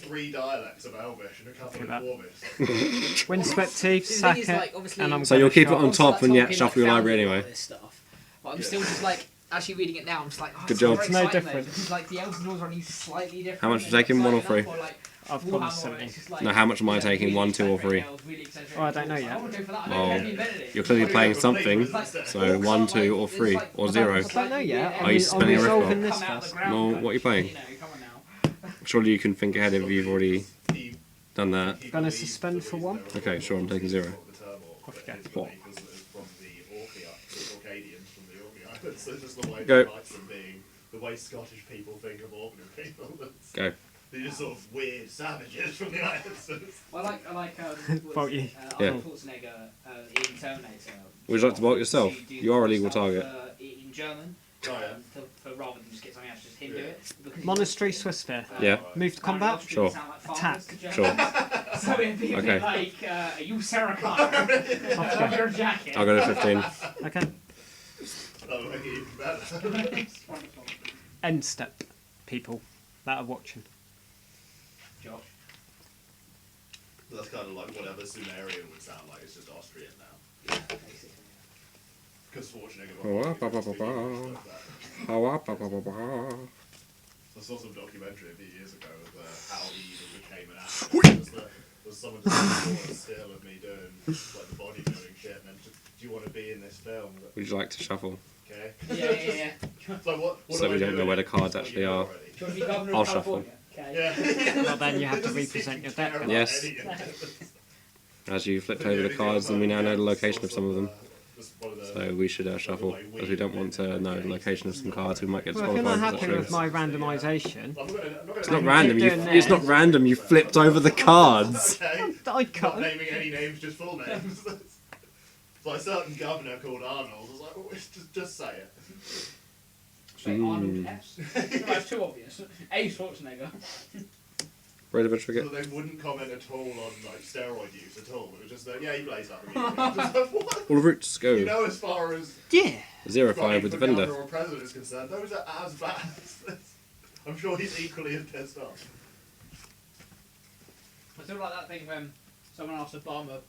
3 dialects of Elvish and a couple of Dwarvish. Windswept teeth, sack it, like, and I'm So you'll keep it on Once top that when you Tolkien, shuffle your found library all anyway. this stuff, but I'm still just like actually reading it now. I'm just like, oh, Good job. It's no exciting, different. Because like the elves and dwarves are only slightly different. How much are you taking, 1 or 3? I've gone 70. No, how much am I taking, 1, 2 or 3? Oh, I don't know yet. Well, you're clearly playing something, so 1, 2 or 3, or 0. I don't know yet. Are you spending a riff resolving roll? this first. Well, what are you playing? Surely you can think ahead if you've already done that. Gonna suspend for 1. Okay, sure, I'm taking 0. Off you go. What? So just the way Go. they like them being the way Scottish people think of Orkney people. Go. They're just sort of weird savages from the islands. I like Bolt you. Yeah. Arnold Schwarzenegger in Terminator. Would you like to bolt yourself? You are a legal target. In German, for rather than just get something else, just him do it. Because Monastery, Swiftspear. Yeah. Move to combat. Sure. Attack. Sure. So it'd be a Okay. bit like, are you Sarah Connor? Of your jacket. I'll go to 15. Okay. That'll make it even better. End step, people that are watching. Josh. That's kind of like whatever Sumerian would sound like, it's just Austrian now. Yeah, basically. Because Schwarzenegger I saw some documentary a few years ago of how he even became an actor. Was someone just a still of me doing like the bodybuilding shit, and then just, do you want to be in this film? Would you like to shuffle? Okay. Yeah. So what So do we I don't do know where the if cards it's actually what are. you already? Do you want to be governor I'll of shuffle. California? Okay. Yeah. Well, then you have to represent your deck. then. Yes. As you flipped over the cards, and we now know the location of some of them. So we should shuffle, as we don't want to know the location of some cards. We might get Well, if you're not disqualified. happy with my randomisation, It's not random. It's not random. You flipped over the cards. Okay. I Not can't. naming any names, just full names. It's like a certain governor called Arnold. I was like, oh, just say it. Say Arnold S. No, that's too obvious. A Schwarzenegger. Ready of a trigger? So they wouldn't comment at all on like steroid use at all. It was just that, yeah, he plays that. Just like, what? All roots go. You know, as far as 0-5 with the defender. governor or president is concerned, those are as bad. I'm sure he's equally as pissed off. I still like that thing when someone asked Obama,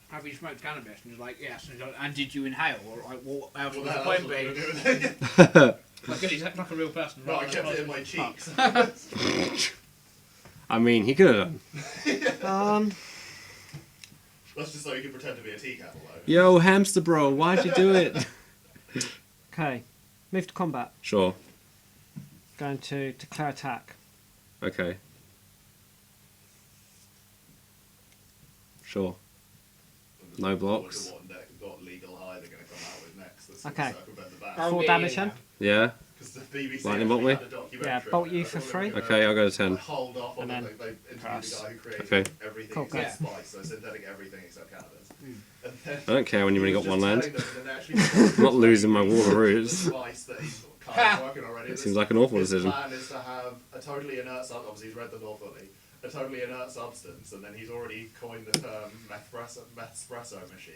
have you smoked cannabis? And he's like, yes. And he's like, and did you inhale? Or like, what else What would the the hell else point was I be? gonna do with it? Like, good, he's acting like a real person. No, I rather kept than it in my cheeks. I mean, he could have done. That's just so you can pretend to be a tea kettle, though. Yo, hamster bro, why'd you do it? Okay. Move to combat. Sure. Going to declare attack. Okay. Sure. No blocks. What legal high they're going to come out with next. That's Okay. circumvent the ban. 4 damage then. Yeah. Because the BBC Lightning bolt actually me? had a documentary Yeah, bolt on you it. for They were 3. gonna Okay, I'll go to 10. Hold off on And it. then They interviewed pass. the guy who created Okay. everything Cool, except go. spice, so synthetic everything except cannabis. And then I don't care when you've only got he one was land. just telling them, and then actually I'm not losing my wall of roots. Spice that he's kind of working already. It seems like an awful His decision. plan is to have a totally inert substance. Obviously, he's read the law fully. A totally inert substance, and then he's already coined the term methespresso machine.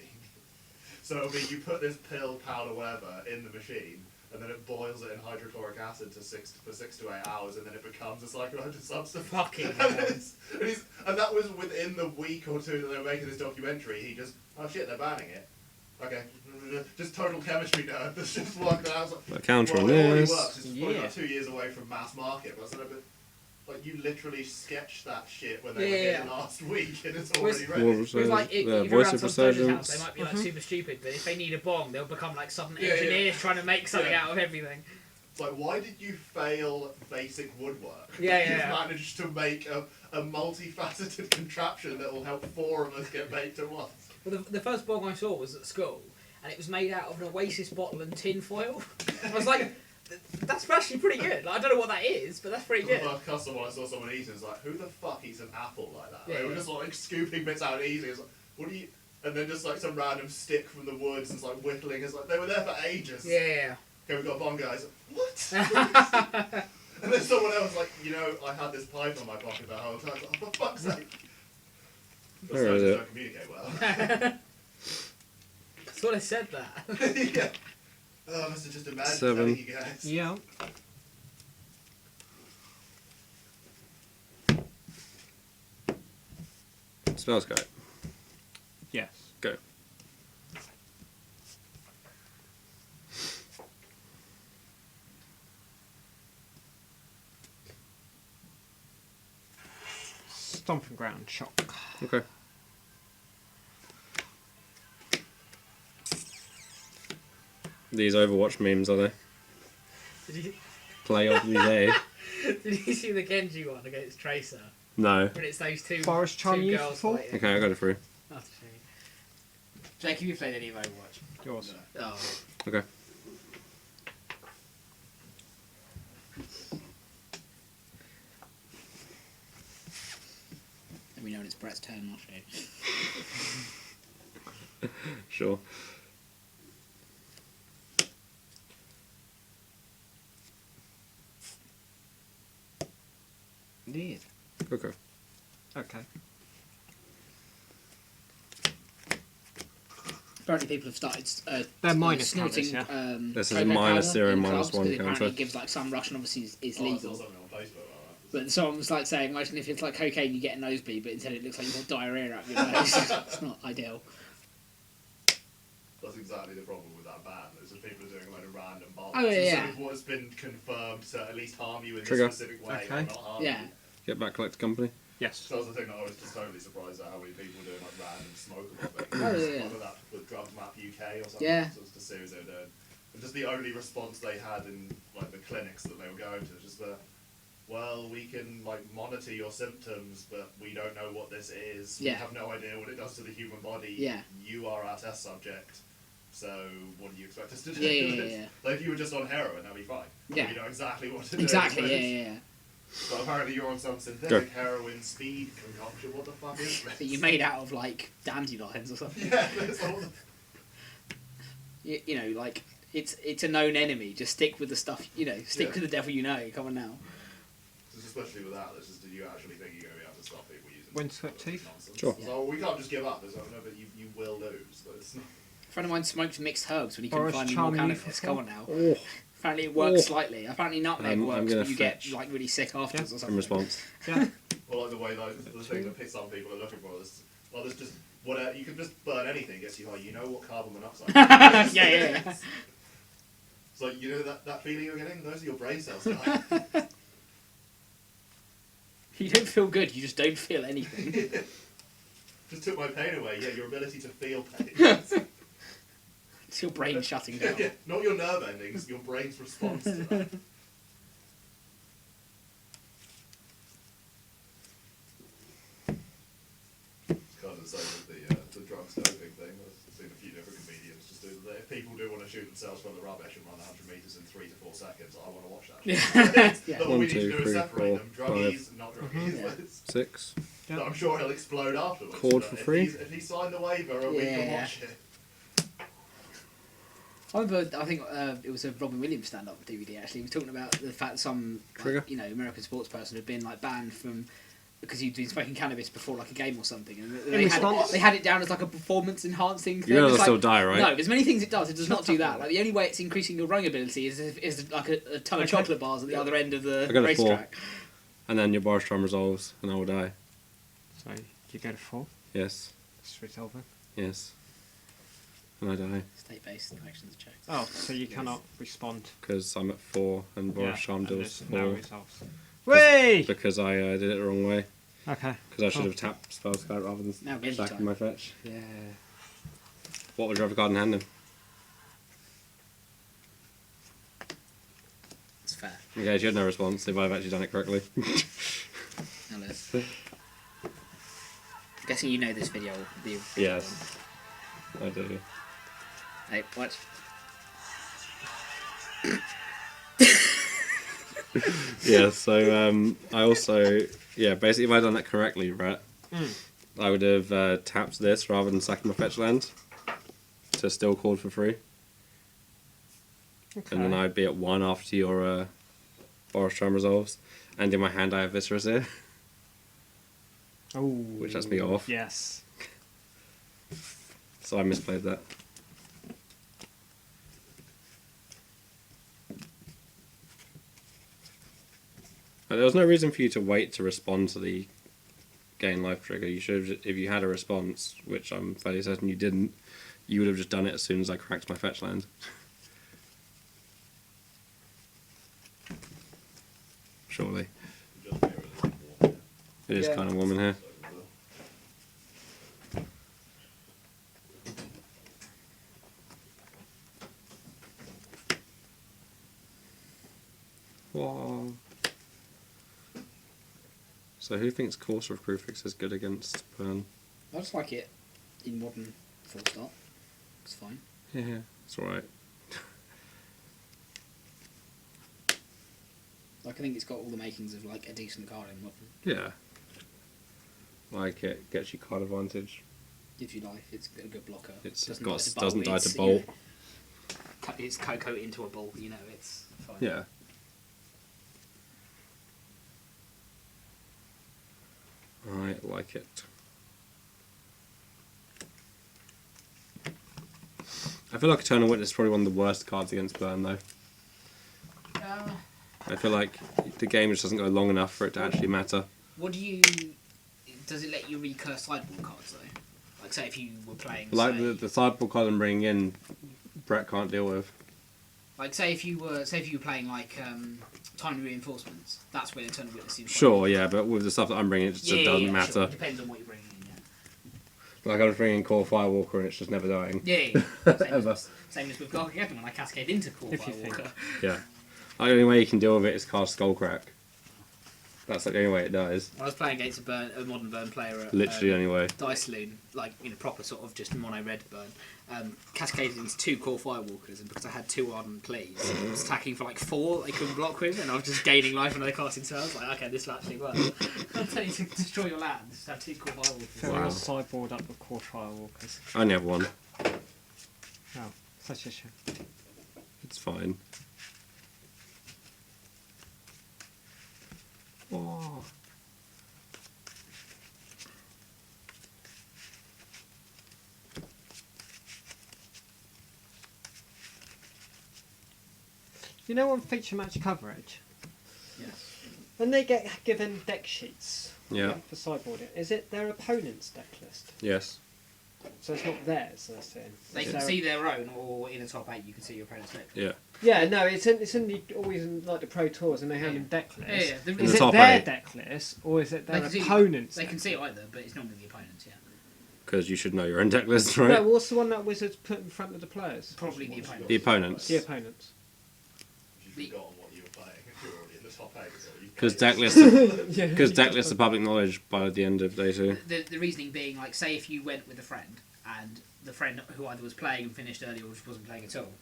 So it'll be you put this pill, powder, whatever in the machine, and then it boils it in hydrochloric acid for 6 to 8 hours, and then it becomes a psychoactive substance. Fucking and that was within the week or two that they were making this documentary. He just, oh shit, they're banning it. Okay, just total chemistry nerd. That's just worked out. A counter on Well, it already this. works. It's probably Yeah. like 2 years away from mass market, but I said, but like you literally sketched that shit when they Yeah, were yeah. here last week, and it's Was- already ready. Well, It was like, if you're voice around of some judges' house, resurgence. they might be like super stupid, but if they need a bomb, they'll become like some Yeah, yeah. engineers trying to make something Yeah. out of everything. It's like, why did you fail basic woodwork? Yeah, You've yeah. managed to make a multifaceted contraption that will help 4 of us get baked at once. Well, the first bong I saw was at school, and it was made out of an Oasis bottle and tin foil. I was like, that's actually pretty good. Like, I don't know what that is, but that's pretty The good. first customer I saw someone eating was like, who the fuck eats an apple like that? Yeah, They were yeah. just like scooping bits out easy. It's like, what do you? And then just like some random stick from the woods and it's like whittling. It's like they were there for ages. Yeah. Okay, we've got a bong, guys. What? And then someone else like, you know, I had this pipe on my pocket the whole time. I was like, oh, for fuck's sake. Those Where is soldiers it? don't communicate well. That's what I said that. Yeah. Oh, I must have just imagined 7. telling you guys. Yeah. Spells go. Yes. Go. Stomping ground shock. Okay. These Overwatch memes, are they? Did you, Play of the day. did you see the Genji one against Tracer? No. When it's those two, Forest Charm two you girls for? fighting. Okay, I got it through. That's a shame. Jake, have you played any of Overwatch? Yours. Oh. Okay. Let me know when it's Brett's turn, I'll show you. Sure. Indeed. Okay. Okay. Apparently people have started They're minus snorting counters, yeah. This is a cocaine minus powder zero, in minus clubs, one 'cause it apparently counter. gives like some rush and obviously is Oh, I saw legal. something on Facebook about that. But someone was like saying, imagine if it's like cocaine, you get a nosebleed, but instead it looks like you've got diarrhea up your nose. It's not ideal. That's exactly the problem with that ban. Is that people are doing a load of random bombs. Oh, yeah, yeah. Instead of what's been confirmed to at least harm you in Trigger. this specific way, Okay. or not harm Yeah. you. Get back, collect the company. Yes. So that was the thing that I was just totally surprised at how many people were doing like random smokable things. Oh, yeah. Whether that with Drugs Map UK or something. Yeah. So it's just see what they were doing. And just the only response they had in like the clinics that they were going to was just the, well, we can like monitor your symptoms, but we don't know what this is. Yeah. We have no idea what it does to the human body. Yeah. You are our test subject. So what do you expect us to do? Yeah. Like if you were just on heroin, that'd be fine. Yeah. You know exactly what to do. Exactly, yeah. But apparently you're on some synthetic heroin speed concoction. What the fuck is this? That you made out of like dandelions or something. Yeah, that's all the... You know, like it's a known enemy. Just stick with the stuff. You know, stick Yeah. with the devil you know. Come on now. Especially with that, this is, do you actually think you're going to be able to stop people using Windswept teeth? nonsense? Sure. So we can't just give up. There's no, but you will lose. But it's not... A friend of mine smoked mixed herbs when he couldn't Forest find any more Charm cannabis. Youth Come on now. Oh. Apparently it works Oh. slightly. Apparently nutmeg I'm works, gonna but you fetch. get like really sick afterwards or In something. response. Yeah. Or like the way like the thing that some people are looking for is, well, there's just whatever you can just burn anything gets you high. You know what carbon monoxide? Is. Yeah. It's like you know that feeling you're getting. Those are your brain cells. Dying. You don't feel good. You just don't feel anything. Just took my pain away. Yeah, your ability to feel pain. It's your brain shutting down. Yeah, not your nerve endings. Your brain's response to that. It's kind of the same with the drugs doping thing. I've seen a few different comedians just do that. If people do want to shoot themselves from the rubbish and run 100 metres in 3 to 4 seconds, I want to watch that. Yeah. All we One, need to two, do is three, separate four, them. Druggies, not druggies. Yeah. But 6. Yeah. I'm sure he'll explode afterwards. Cord but for if free? if he signed the waiver, we can Yeah. watch it. I remember, I think it was a Robin Williams stand-up DVD actually. He was talking about the fact that some, Trigger. like, you know, American sports person had been like banned from because he'd been smoking cannabis before like a game or something, and response? they had it down as like a performance-enhancing thing. You know It's they'll like, still die, right? No, there's many things it does. It does Shut not do up, that. man. Like the only way it's increasing your running ability is like a ton of Okay. chocolate bars at the other end of the I got a 4. racetrack. And then your bar strum resolves, and I will die. So you go to 4. Yes. Just resolving. Yes. And I die. State-based actions checked. Oh, so you cannot respond. Because I'm at 4, and Boris Charm and deals it's now 4. resolves. Whee! Because I did it the wrong way. Okay. Because I should Cool. have tapped spell card rather than Now Genji stacking time. my fetch. Yeah. What would you have a card in hand then? It's fair. Okay, she had no response if I've actually done it correctly. Now let's. Guessing you know this video. Yes. I do. Hey, watch. Yeah, so I also, basically if I'd done that correctly, right, I would have tapped this rather than sacking my fetch land to still called for free. Okay. And then I'd be at 1 after your Boris Charm resolves. And in my hand I have Viscerous here, Oh. which lets me off. Yes. So I misplayed that. There was no reason for you to wait to respond to the gain life trigger. You should have, if you had a response, which I'm fairly certain you didn't, you would have just done it as soon as I cracked my fetch land. Surely. Just be really warm, It is Yeah. kind of warm in here. Whoa. So who thinks Courser of Crucifix is good against Burn? I just like it in modern full stop. It's fine. Yeah, it's alright. Like I think it's got all the makings of like a decent card in modern. Yeah. Like it gets you card advantage. Gives you life. It's a good blocker. It's Doesn't got die to doesn't bolt, die it's, to you know, bolt. It's cocoa into a bolt. You know, it's fine. Yeah. I like it. I feel like Eternal Witness is probably one of the worst cards against Burn, though. I feel like the game just doesn't go long enough for it to actually matter. What do you? Does it let you recurse sideboard cards though? Like say if you were playing. Like say, the sideboard card I'm bringing in, Brett can't deal with. Like say if you were playing like tiny reinforcements. That's where Eternal Witness seems. Sure, yeah, but with the stuff that I'm bringing, it just doesn't matter. Sure. It depends on what you're bringing in. Yeah. Like I was bringing Core Firewalker and it's just never dying. Yeah. Same, Ever. same as with Gargantuan when I cascade into Core If you think. Firewalker. Yeah. Like, the only way you can deal with it is cast Skullcrack. That's like the only way it dies. I was playing against a modern Burn player at Literally the only way. Dice Saloon, like in a proper sort of just mono red Burn. Cascaded into 2 Core Firewalkers, and because I had 2 Ardent Pleas, I was attacking for like 4 that they couldn't block with, and I was just gaining life when they casting spells. Like, okay, this will actually work. I'll tell you to destroy your land, just have 2 Core Firewalkers. Fill Wow. your sideboard up with core firewalkers. I only have one. Oh, such a shame. It's fine. Oh. You know on feature match coverage, Yes. when they get given deck sheets Yeah. for sideboarding, is it their opponent's deck list? Yes. So it's not theirs, they're saying. They It's can their- see their own, or in a top 8 you can see your opponent's deck. Yeah. Yeah, no, it's in the, always in like the pro tours and they hand them deck lists. Yeah, yeah. Is the it top their 8. deck list or is it They their can see- opponent's? They deck can see it list? either, but it's normally the opponent's, yeah. Because you should know your own deck list, right? No, what's the one that Wizards put in front of the players? Probably the opponent. The opponents. The opponents. You've forgotten what you were playing if you're already in the top 8. So you Because play- deck lists, Yeah. because deck lists are public knowledge by the end of day 2. The reasoning being, like, say if you went with a friend, and the friend who either was playing and finished early or just wasn't playing at all,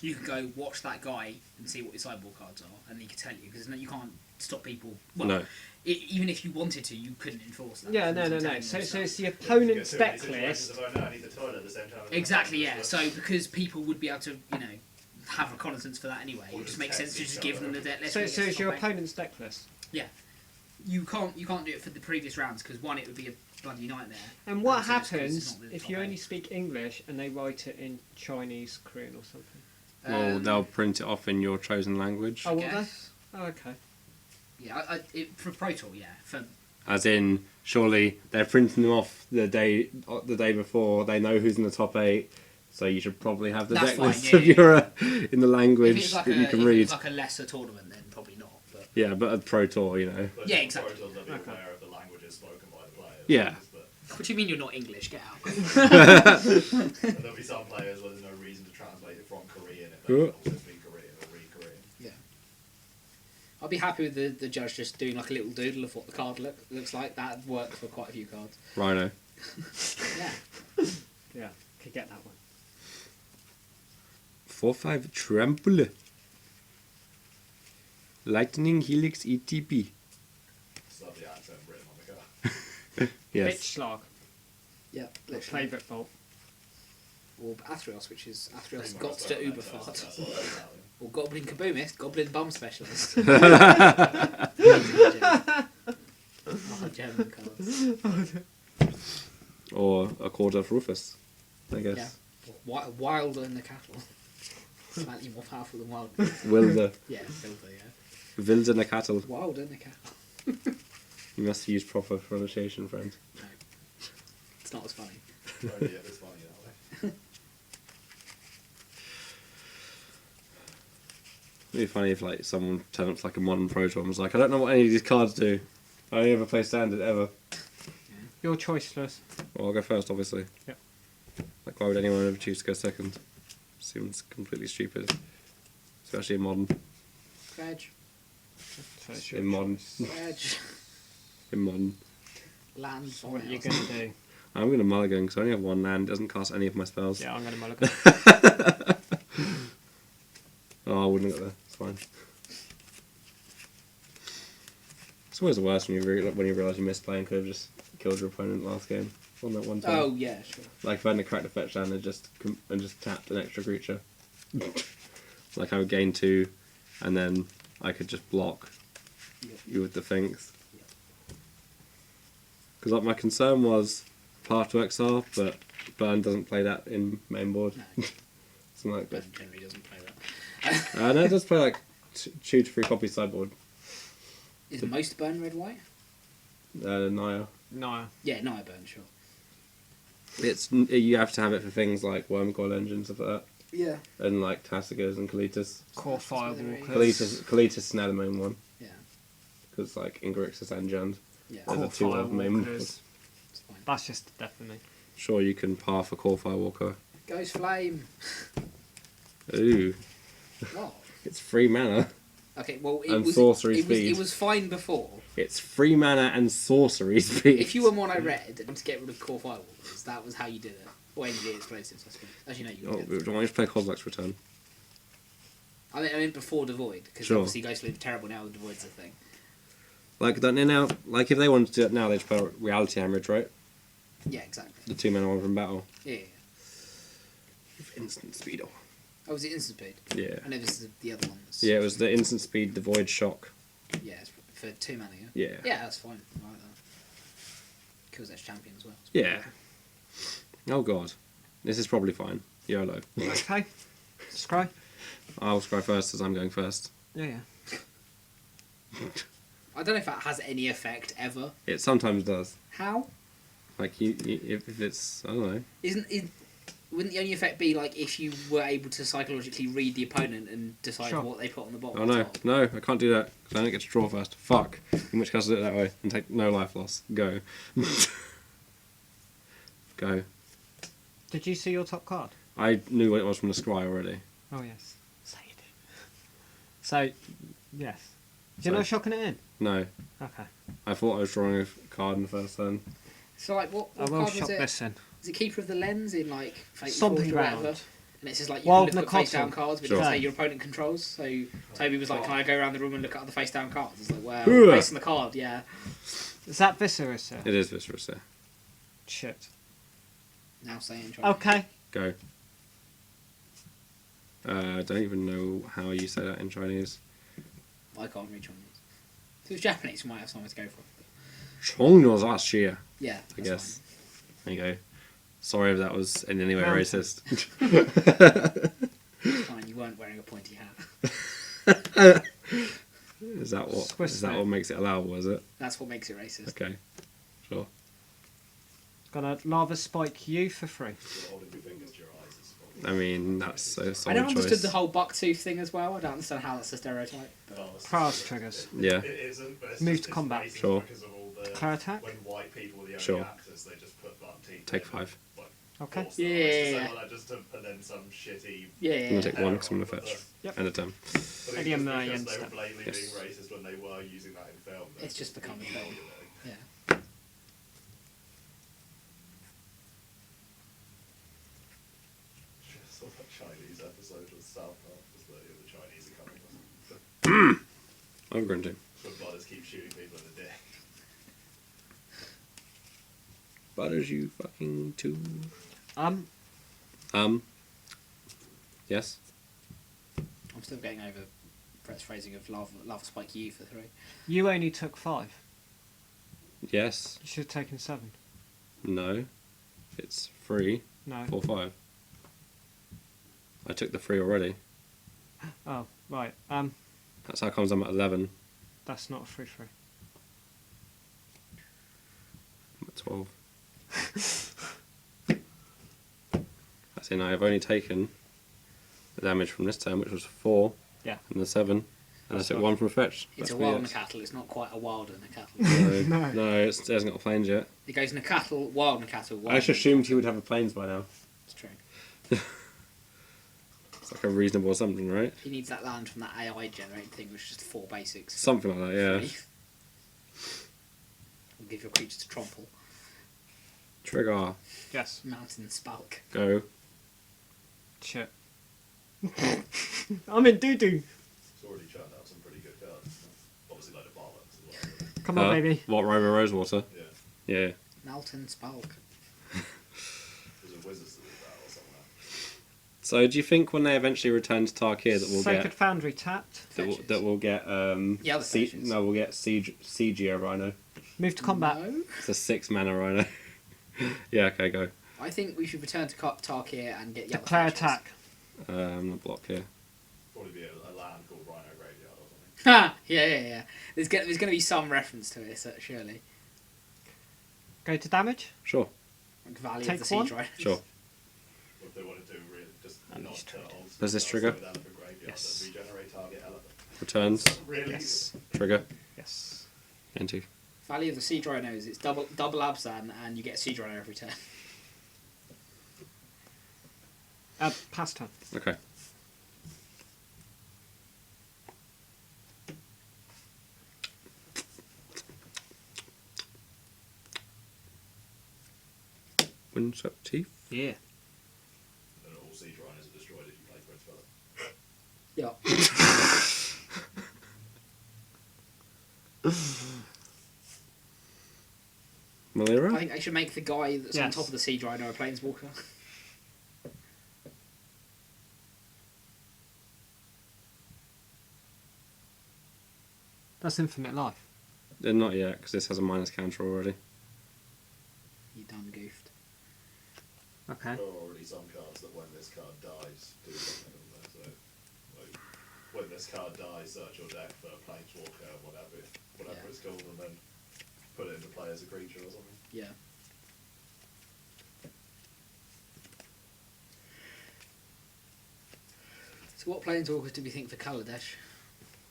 you could go watch that guy and see what his sideboard cards are, and he could tell you, because you can't stop people. Well, No. even if you wanted to, you couldn't enforce that. Yeah, from no. telling them So stuff. it's the You get opponent's too many deck situations list. of, oh no, I need the toilet at the same time as my Exactly, friend, yeah. it's So just- because people would be able to, have reconnaissance for that anyway, Or it just just makes sense text to each just give other. them the deck list. So when it's it's your top eight. opponent's deck list. Yeah. You can't do it for the previous rounds because one, it would be a bloody nightmare. And what also just 'cause it's happens not the if top you eight. only speak English and they write it in Chinese, Korean, or something? Well, they'll print it off in your chosen language. Oh, will they? guess. Oh, okay. Yeah, for Pro Tour, yeah. For As in, surely they're printing them off the day before. They know who's in the top 8, so you should probably have the That's deck fine, list yeah, of yeah. your in the if language it's like that you a, can if read. it's like a lesser tournament, then probably not. But Yeah, but at Pro Tour, you know. But Yeah, in exactly. Pro Tours, they'll be Okay. aware of the languages spoken by the players. Yeah. But what do you mean you're not English? Get out. there'll be some players where there's no reason to translate it from Korean if they Yeah. can also speak Korean or read Korean. Yeah. I'd be happy with the judge just doing like a little doodle of what the card looks like. That worked for quite a few cards. Rhino. Yeah. Yeah, could get that one. 4/5 trample. Lightning Helix ETB. Love the accent written on the card. Yes. Bitch Schlag. Yeah. Or favourite fault. Or Athreos, which is Athreos Pretty got much to that- Uber that's- fart. that's all Italian. Or Goblin Kaboomist, Goblin Bum Specialist. German cards. Or a quarter of Rufus, I guess. Yeah. Wilder than the cattle. Slightly more powerful than Wild. Wilder. Yeah, Wilder, yeah. Wilder in a cattle. Wilder than the cattle. You must use proper pronunciation, friend. No. It's not as funny. Only it was funny that way. It'd be funny if like someone turned up to like a modern pro tour and was like, I don't know what any of these cards do. I only ever play standard ever. Your choice, Lewis. Well, I'll go first, obviously. Yep. Like, why would anyone ever choose to go second? Seems completely stupid. Especially in modern. Reg. So it's your In modern. choice. Reg. In modern. Land. So what are you going to do? I'm going to mulligan because I only have one land. Doesn't cast any of my spells. Yeah, I'm going to mulligan. Oh, I wouldn't have got there. It's fine. It's always the worst when you realise you missed play and could have just killed your opponent last game on that one time. Oh yeah, sure. Like if I hadn't cracked the fetch land and just tapped an extra creature. Like I would gain 2, and then I could just block Yep. you with the things. Yep. Because like my concern was Path to Exile, but Burn doesn't play that in main board. No, Something like that. Ben generally doesn't play that. No, it does play like 2 to 3 copies sideboard. Is most burn red white? Naya. No. Yeah, no, I burn sure. You have to have it for things like Worm Coil Engines stuff like that, Yeah. and like Tassigas and Kalitas. Core That's where there Firewalkers. Kalitas is now the main one Yeah. because like Ingrixis and Jund. Yeah. There's Core a 2 of main. Firewalkers. It's fine. That's just definitely. Sure, you can path a Core Firewalker. Ghost flame. Ooh, What? it's 3 mana. Okay, well And sorcery speed. it was fine before. It's 3 mana and sorcery speed. If you were mono red and to get rid of core firewalkers, that was how you did it. Or any of the explosives, I suppose. As you know, you Oh, would do get. you want me to play Kozilek's Return? I mean before Devoid, because Sure. obviously Ghost Flame's terrible now that Devoid's a thing. Like that now. Like if they wanted to do it now, they'd play Reality Hemorrhage, right? Yeah, exactly. The 2 mana one from battle. Yeah. With instant speed. Oh, was it instant speed? Yeah. I know this is the other one. That's, Yeah, it was the instant speed, the Void Shock. Yeah, it's for 2 mana, yeah? Yeah. Yeah, that's fine. I like that. Kills Edge champion as well. It's Yeah. Oh god. This is probably fine. YOLO. Okay. Scry? I'll scry first as I'm going first. Yeah. I don't know if that has any effect ever. It sometimes does. How? Like if it's I don't know. Wouldn't the only effect be like if you were able to psychologically read the opponent and decide Sure. what they put on the bottom? Oh or no, top? no, I can't do that because I don't get to draw first. Fuck. In which case I'll do it that way and take no life loss. Go. Go. Did you see your top card? I knew what it was from the scry already. Oh, yes. So you did. So, yes. Did you So- know shocking it in? No. Okay. I thought I was drawing a card in the first turn. So like, what I will card was shock it? this in. Is it Keeper of the Lens in like Fate Something Forge or whatever? round. And it's just like you Wild can look at face down Nicottle. cards, but Sure. you say your opponent controls. So Toby was like, "Can I go around the room and look at other face down cards?" It's like, well, Ugh. based on the card, yeah. Is that Viscera, sir? It is Viscerous there. Shit. Now saying. Okay. Go. I don't even know how you say that in Chinese. I can't read Chinese. If it was Japanese, we might have something to go for. Chongnozashi, Yeah, I that's guess. There you go. Sorry if that was in any way Mountain. racist. fine. It's fine. You weren't wearing a pointy hat. Is that what? Swiss Is that mate. what makes it allowable? Is it? That's what makes it racist. Okay. Sure. Gonna lava spike you for free. You're holding your fingers to your eyes. Is probably- I mean, that's a I solid never understood choice. the whole bucktooth thing as well. I don't understand how that's a stereotype. But Oh, it's- Prize triggers. Yeah. It isn't, but it's Move just, to it's combat. racist Sure. because of all the Clear attack? when white people were the only Sure. actors, they just put button teeth. Take in 5. and, like, Okay. force their Yeah, eyes to yeah, say yeah. like that just to put in some shitty. Yeah, I'm yeah, gonna yeah. take 1 because I'm gonna But fetch. Yep. End of turn. I think Eddie and just Naya because and they were stuff. blatantly Yes. being racist when they were using that in film. It's just become a you know thing. what you're doing. Yeah. Just saw that Chinese episode of South Park, just where the Chinese are coming. I'm going to. But Butters keep shooting people in the dick. Butters you fucking too. Yes. I'm still getting over Brett's phrasing of lava spike you for 3. You only took 5. Yes. You should have taken 7. No. It's 3, No. 4, 5. I took the 3 already. Oh, right. That's how comes I'm at 11. That's not a free. 12. That's in. I have only taken the damage from this turn, which was 4. Yeah. And the 7. And I took 1 from fetch. It's That's a me, wild yes. Cattle. It's not quite a wild Cattle. No, No. no, it hasn't got planes yet. It goes Cattle, wild Cattle. I just assumed he would have a planes by now. It's true. It's like a reasonable assumption, right? He needs that land from that AI generated thing, which is just 4 basics. Something like that, yeah. Will give your creature to trample. Trigger. Yes. Mountain Spalk. Go. Shit. I'm in doo-doo. It's already churned out some pretty good cards. Obviously, like the bollocks as well. Come on, baby. What, Robo Rosewater? Yeah. Yeah. Mountain Spalk. There's a wizard's that or something. So, do you think when they eventually return to Tarkir that we'll Sacred get Foundry tapped. that we'll get Yeah, the fetches. no, we'll get Siegia Rhino. Move to combat. No. It's a 6 mana Rhino. Yeah, okay, go. I think we should return to Tarkir and get yellow Declare fetches. attack. I'm not block here. Probably be a land called Rhino Graveyard or something. Ha! Yeah. There's going to be some reference to it, surely. Go to damage. Sure. Like Valley Take of the one? Siege, right? Sure. What if they want to do really just And not he's triggered. old Does this stuff, trigger? so elephant graveyard, Yes. then regenerate target elephant. Returns. Really? Yes. Trigger. Yes. Into. Valley of the Siege Rhinos. It's double Abzan, and you get a Siege Rhino every turn. Pass turn. Okay. Windswept Teeth. Yeah. And all siege rhinos are destroyed if you play Prince Philip. Yeah. Malira? I think I should make the guy that's on Yes. top of the Siege Rhino a Planeswalker. That's infinite life. Not yet, because this has a minus counter already. You done goofed. Okay. There are already some cards that when this card dies, do something on there. So, like, when this card dies, search your deck for Planeswalker, whatever Yeah. it's called, and then put it into play as a creature or something. Yeah. So what Planeswalkers do we think for Kaladesh?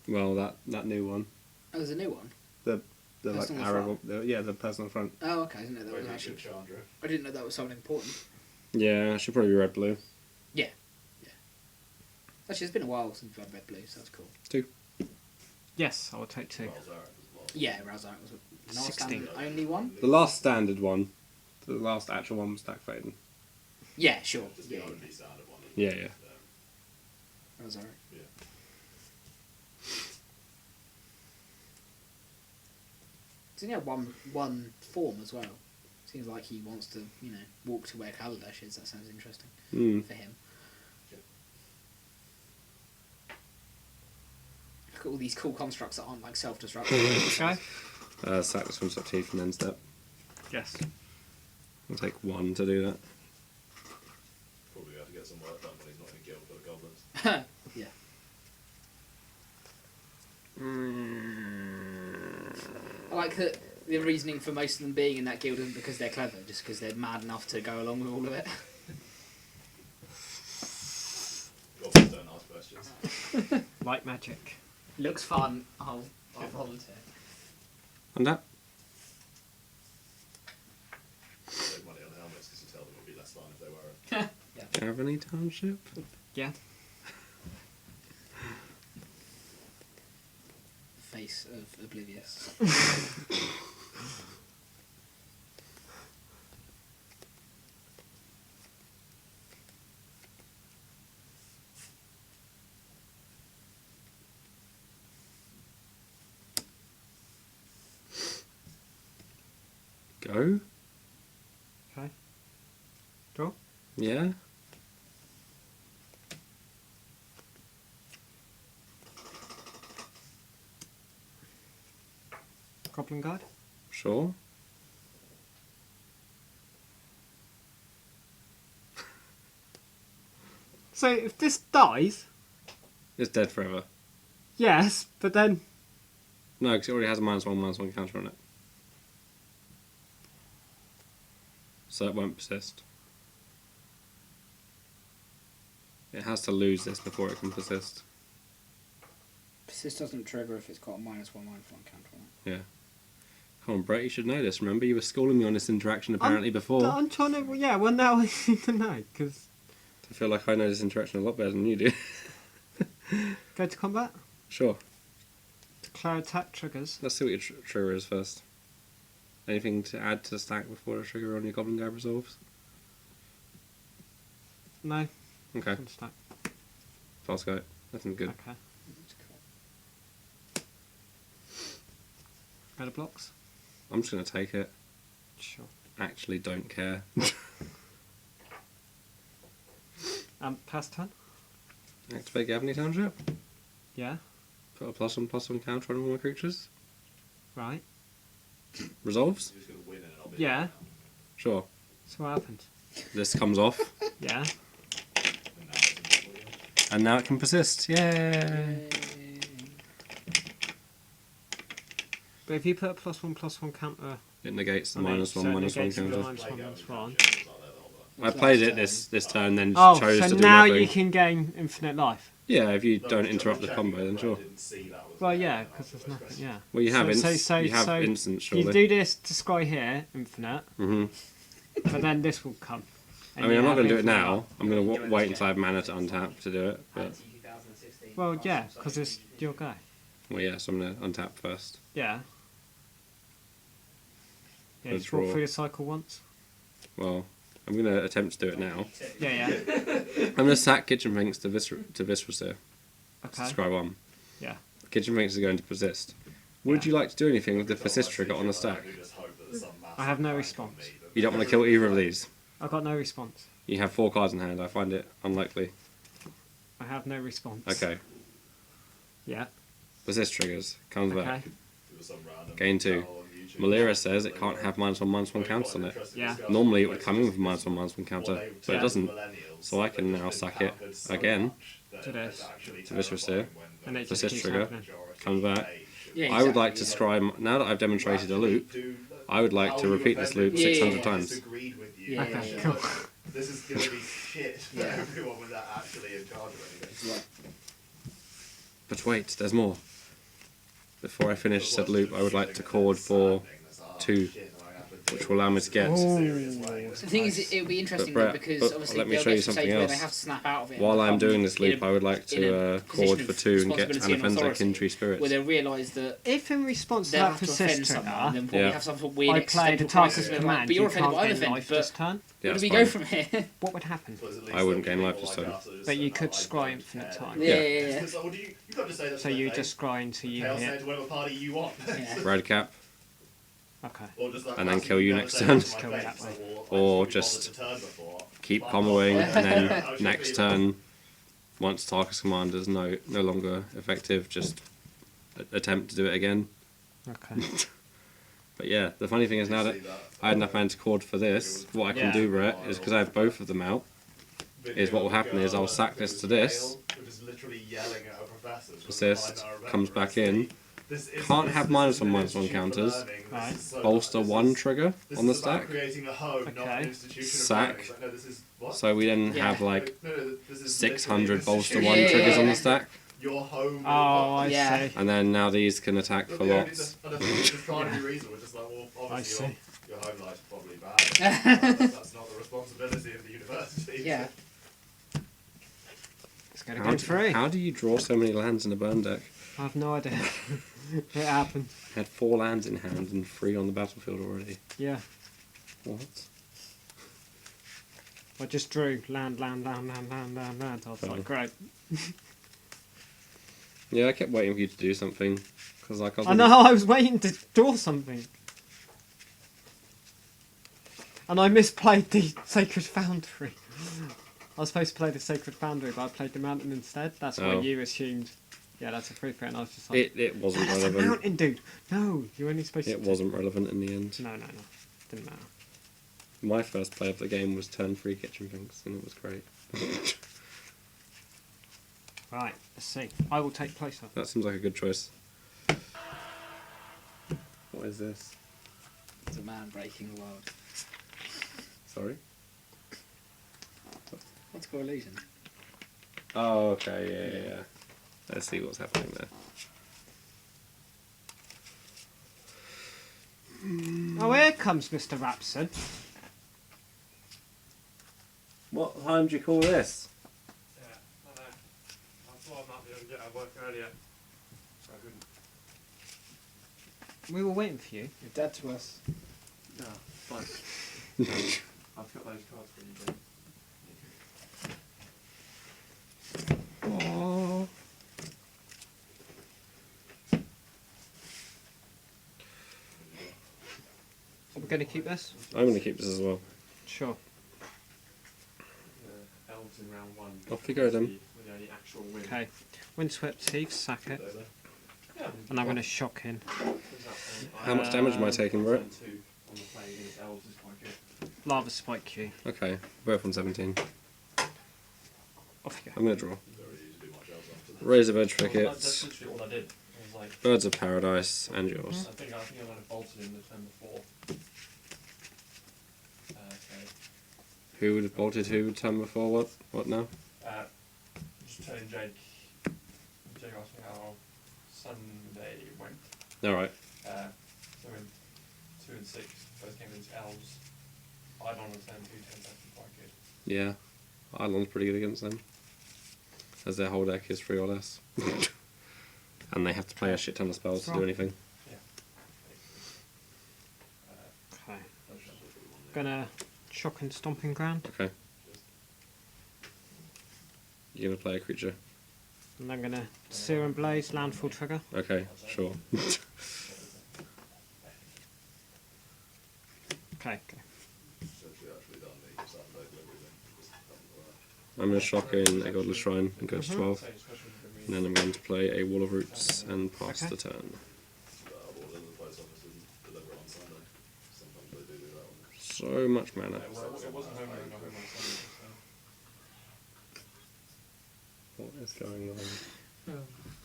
Well, that new one. Oh, there's a new one. The like Person on the Arab, yeah, the person on the front. Oh, okay. I didn't know that was Maybe actually. good Chandra. I didn't know that was something important. Yeah, should probably be red blue. Yeah. Actually, it's been a while since we've had red blue, so that's cool. 2. Yes, I will take 2. Well, Zarek as well. Yeah, Razak was a 16. only one. The last standard one. The last actual one was Stack Faden. Yeah, sure. Just Yeah, the only standard one. Yeah, yeah. Razak. Yeah. Doesn't he have one form as well? Seems like he wants to, walk to where Kaladesh is. That sounds interesting Mm. for him. Look at all these cool constructs that aren't like self-destructive. Okay. Sack this Windswept Teeth and then step. Yes. I'll take 1 to do that. Probably have to get some work done when he's not in a guild for the goblins. Yeah. I like that the reasoning for most of them being in that guild isn't because they're clever, just because they're mad enough to go along with all of it. Goblins don't ask questions. Like magic. Looks fun. I'll volunteer. And that? Save money on helmets because you tell them it would be less fun if they wear it. Cavany Township? Yeah. Face of Oblivious. Go? Okay. Draw. Yeah? Goblin Guard. Sure. So if this dies, It's dead forever. yes, but then No, because it already has a -1/-1 counter on it. so it won't persist. It has to lose this before it can persist. Persist doesn't trigger if it's got a -1/-1 counter on it. Yeah. Come on, Brett, you should know this. Remember, you were schooling me on this interaction apparently before. I'm trying to. Yeah, well, now I need to know, because. I feel like I know this interaction a lot better than you do. Go to combat. Sure. Declare attack triggers. Let's see what your trigger is first. Anything to add to the stack before the trigger on your Goblin Guard resolves? No. Okay. One stack. Fast go. Nothing good. Okay. Better blocks. I'm just going to take it. Sure. Actually don't care. Pass turn. Activate Gavany Township. Yeah. Put a +1/+1 counter on all my creatures. Right. Resolves? You're just gonna win and I'll be Yeah. there Sure. So what happens? This comes off. Yeah. now. And now it's a win. And now it can persist. Yay! But if you put a +1/+1 counter, It negates the I mean, -1/-1 so it negates the counter. minus one, minus one. I played it this turn, then Oh, chose so to do now nothing. you can gain infinite life. Yeah, if you No, don't just interrupt the checking, combo, then but I sure. didn't see that was Well, there, yeah, and because that was there's the nothing. Yeah. Well, you have So instants, you surely. do this to scry here, infinite, hmm but then this will come. I mean, I'm not going to do it now. I'm going to wait until I have mana to untap to do it. But Well, yeah, because it's your guy. well, yeah, so I'm going to untap first. Yeah. Yeah, Go just walk draw. through the cycle once. Well, I'm going to attempt to do it now. Yeah, yeah. I'm going to sack Kitchen Finks to Visceraseer. Okay. Scry 1. Yeah. Kitchen Finks is going to persist. Would Yeah. you like to do anything with the persist trigger on the stack? I have no response. You don't want to kill either of these. I got no response. You have 4 cards in hand. I find it unlikely. I have no response. Okay. Yeah. Persist triggers. Comes Okay. back. Gain 2. Malira says it can't have -1/-1 counters on it. Yeah. Normally it would come in with -1/-1 counter, but it Yeah. doesn't. So I can now sack it again. To this. To Visceraseer. And it just Persist keeps trigger. happening. Comes back. Yeah, I would like exactly, to scry, now that I've demonstrated a loop, I would like to repeat this loop Yeah, 600 yeah. times. Yeah, Okay, yeah, cool. This is going to be shit for Yeah. everyone without actually in charge of anything. But wait, there's more. Before I finish said loop, I would like to chord for 2, which will allow me to get. The thing is, it would be interesting But though, Brett, because but obviously let me they'll show get you to a something stage where they else. have to snap out of it. While and I'm become doing this loop, in a- I would like in a to position chord of for 2 and get responsibility and Anaphenzite authority, Kin Tree where Spirits. they realise that If in response to they'll that have to offend persist someone, and trigger, then probably Yeah. have some sort of weird I played a existential target crisis where like, command, but you're you offended can't by an gain event, life but this turn, Yeah, where do that's we go fine. from here? what would happen? I wouldn't gain life this turn. But you could scry infinite time. Yeah, yeah, yeah. So you just scry until you Chaos hit. to whatever party you want. Yeah. Red cap, Okay. Or just like And then massively kill you never next say turn. to my Kill me face, that way. like, well, Or I didn't just bother to turn before. keep Fuck comboing, off. and then How should next we- turn, once Tarkus Command is no longer effective, just attempt to do it again. Okay. But yeah, the funny thing is now that I had enough mana to chord for this, what I can Yeah. do, Brett, is because I have both of them out, is what will happen is I'll sack this to this. Persist, comes back in. Can't have -1/-1 counters. Right. Bolster 1 trigger on the stack. Okay. Sack. So we then Yeah. have like 600 bolster Yeah, 1 yeah, triggers on yeah. the stack. Your home. Oh, I Yeah. see. And then now these can attack for lots. Just trying to be reasonable. Just like, well, I obviously see. your home life's probably bad. That's not the responsibility of the university. Yeah. Let's go to game 3. How do you draw so many lands in a burn deck? I have no idea. It happened. I had 4 lands in hand and 3 on the battlefield already. Yeah. What? I just drew land. I was like, great. Yeah, I kept waiting for you to do something. Cause like I was I know, I was waiting to draw something. And I misplayed the Sacred Foundry. I was supposed to play the Sacred Foundry, but I played the Mountain instead. That's why Oh. you assumed. Yeah, that's a free throw, and I was just like, It wasn't that's a relevant. mountain, dude. No, you're only supposed It to. wasn't relevant in the end. No. Didn't matter. My first play of the game was turn 3 Kitchen Finks, and it was great. Right, let's see. I will take placer. That seems like a good choice. What is this? It's a man breaking the world. Sorry. What's correlation? Oh, okay, yeah. Let's see what's happening there. Oh, here comes Mr. Rapson. What time do you call this? Yeah, I know. I thought I might be able to get out of work earlier. So I couldn't. We were waiting for you. You're dead to us. No, fine. I've got those cards for you, Jake. Oh. Are we going to keep this? I'm going to keep this as well. Sure. Elves in round 1. Off you go then. With the only actual win. Okay. Windswept Heath, sack it. Yeah, And I'm going to shock in. How much damage am I taking, Brett? Turn 2 on the play against elves is quite good. Lava Spike you. Okay, both on 17. Off you I'm go. going to draw. You don't really need to do much else after that. Razor Edge That's Crickets, literally all I did. I was like, Birds of Paradise, and yours. I think I might have bolted in the turn before. Okay. Who would have bolted who would turn before what? What now? Just telling Jake. Jake asked me how Sunday went. Alright. So in 2 and 6, both came against elves. I don't understand 2 turns actually quite good. Yeah. Island's pretty good against them. As their whole deck is 3 or less. And they have to play a shit ton of spells to do anything. Yeah. Okay. Gonna shock and stomping ground. Okay. You're going to play a creature. And I'm gonna Serum Blaze, landfall trigger. Okay, sure. Okay. Essentially actually done the Saturday delivery then. Just haven't worked. I'm going to shock in a Godless Shrine and go to 12. Same discussion with And me. then I'm going to play a Wall of Roots and pass Okay. the turn. All in the post office and deliver on Sunday. Sometimes they do that one. So much mana. It wasn't home on Sunday. So. What is going on?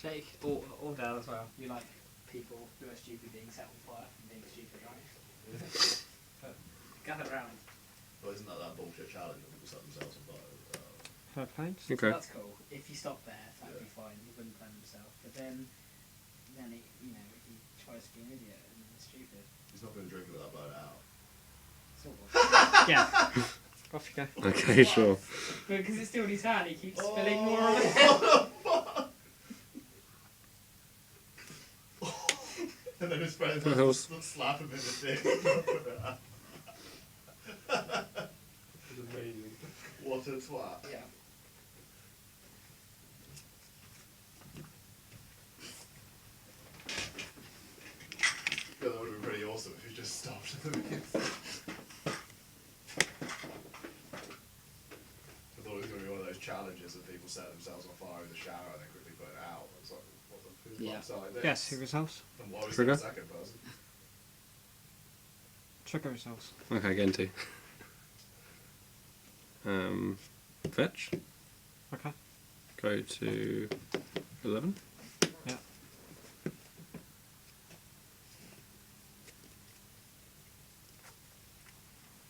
Jake, or Dale as well. You like people who are stupid being set on fire and being stupid, right? Gather round. But isn't that bullshit challenge that people set themselves on fire? Her planes. Okay. That's cool. If you stop there, that'd be fine. He wouldn't plan himself. But then he, he tries to be an idiot and stupid. He's not going to drink it without blowing it out. Sort of. Yeah. Off you go. Okay, sure. Because it's still in his hand, he keeps spilling more of it. And then his friends What the hell's- slap him in the dick. It's amazing. What a twat. Yeah. Yeah, that would have been pretty awesome if you just stopped at the beginning. I thought it was going to be one of those challenges that people set themselves on fire in the shower and then quickly put it out. It's like, what the who's Yeah. like this? Yes, who results? And why was Trigger? there a second person? Trigger results. Okay, again two. Fetch. Okay. Go to 11. Yeah.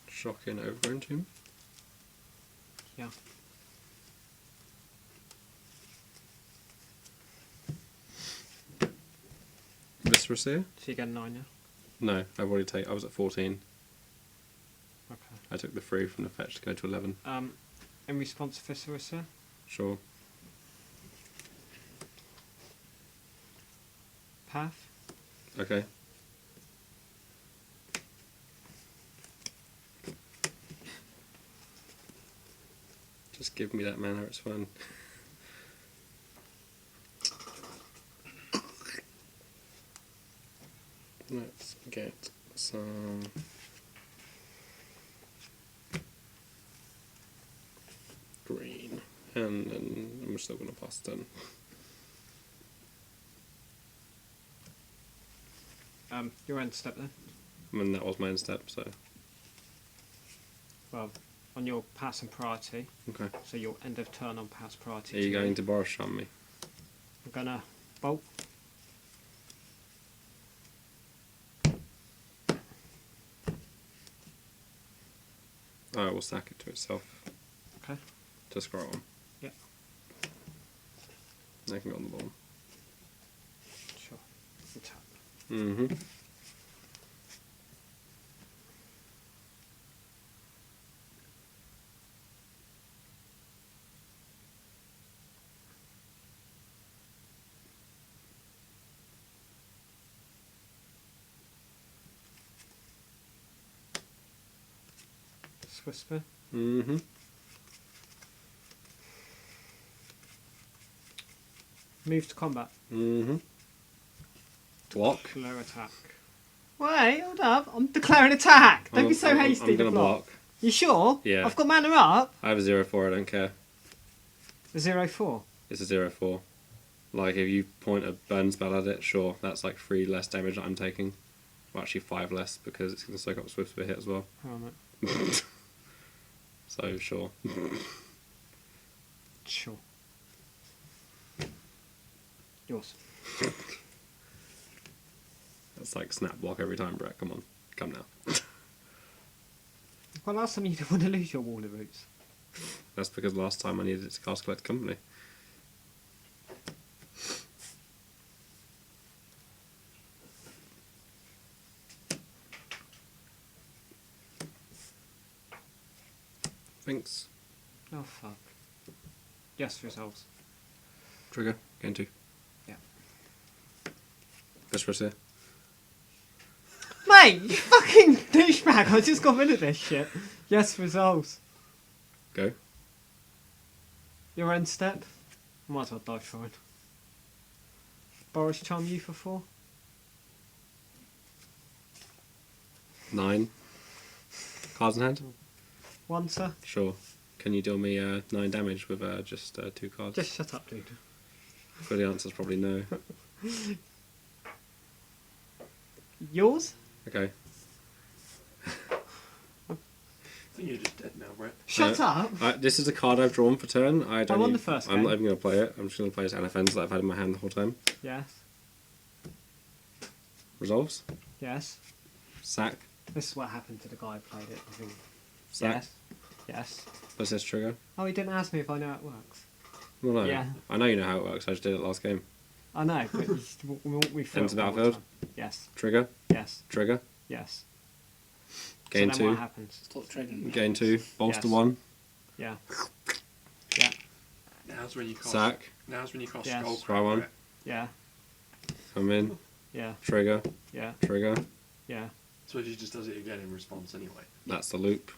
Shock in Overgrown Tomb. Yeah. Viscera Seer? So you get a 9, yeah? No, I've already taken. I was at 14. Okay. I took the 3 from the fetch to go to 11. In response to Viscera Seer, Sure. Path. Okay. Just give me that mana, it's fine. Let's get some green, and then I'm still going to pass the turn. Your end step then. I mean, that was my end step, so. Well, on your pass and priority, Okay. so your end of turn on pass priority. Are you going to Boris on me? I'm gonna bolt. I will sack it to itself. Okay. To scroll on. Yeah. They can go on the ball. Sure. Tap. Mm-hmm. Swiss spin. Mm-hmm. Move to combat. Mm-hmm. Block. Declare attack. Wait, hold up. I'm declaring attack. Don't be so hasty I'm to gonna block. block. You sure? Yeah. I've got mana up. I have a 0-4, I don't care. A 0-4. It's a 0-4. Like, if you point a burn spell at it, sure, that's like 3 less damage that I'm taking. Well, actually 5 less, because it's going to soak up Swift for a hit as well. Oh, mate. So, sure. Sure. Yours. That's like snap block every time, Brett. Come on. Come now. Well, last time you didn't want to lose your Wall of Roots. That's because last time I needed it to cast Collect Company. Thanks. Oh, fuck. Yes, resolves. Trigger. Gain 2. Yeah. Best press here. Mate, you fucking douchebag. I just got rid of this shit. Yes, resolves. Go. Your end step. Might as well die for it. Boris Charm you for 4. 9. Cards in hand? 1, sir. Sure. Can you deal me 9 damage with just 2 cards? Just shut up, dude. For the answer's probably no. Yours? Okay. I think you're just dead now, Brett. Shut up! This is a card I've drawn for turn. I won the first I'm not game. even going to play it. I'm just going to play this Anaphens that I've had in my hand the whole time. Yes. Resolves. Yes. Sack. This is what happened to the guy who played it, I think. Sack. Yes. Yes. What's this trigger? Oh, he didn't ask me if I know how it works. Well, no. Yeah. I know you know how it works. I just did it last game. I know, but we threw Enter it one more battlefield. time. Yes. Trigger. Yes. Trigger. Yes. Gain so then 2. what happens? Stop triggering. Gain 2. Bolster Yes. 1. Yeah. Yeah. Now's when you cast. Sack. Now's when you cast Yes. Skull Try one. Brett. Yeah. Come in. Yeah. Trigger. Yeah. Trigger. Yeah. So she just does it again in response anyway. That's the loop.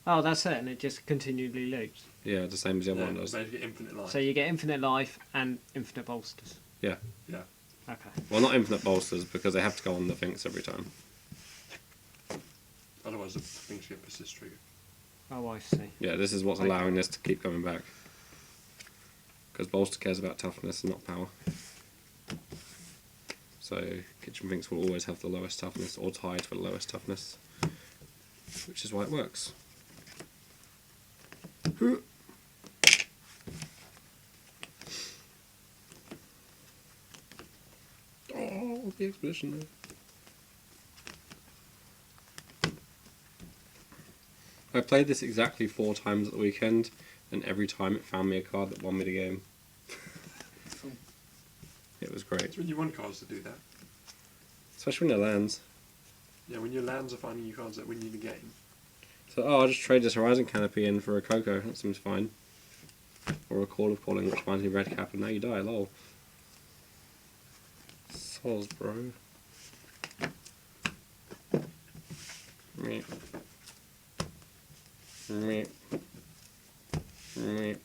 Oh, that's it, and it just continually loops. Yeah, the same as the other Yeah, one does. basically infinite life. So you get infinite life and infinite bolsters. Yeah. Yeah. Okay. Well, not infinite bolsters because they have to go on the things every time. Otherwise, the things get persist trigger. Oh, I see. Yeah, this is what's allowing this to keep coming back. Because bolster cares about toughness and not power. So Kitchen Finks will always have the lowest toughness or tied for the lowest toughness, which is why it works. Oh, the expedition there. I played this exactly 4 times at the weekend, and every time it found me a card that won me the game. It was great. It's when you want cards to do that. Especially when they're lands. Yeah, when your lands are finding you cards that win you the game. So, oh, I'll just trade this Horizon Canopy in for a Coco. That seems fine. Or a Call of Calling, which reminds me of Red Cap, and now you die, lol. Soz, bro. Meep. Meep. Meep.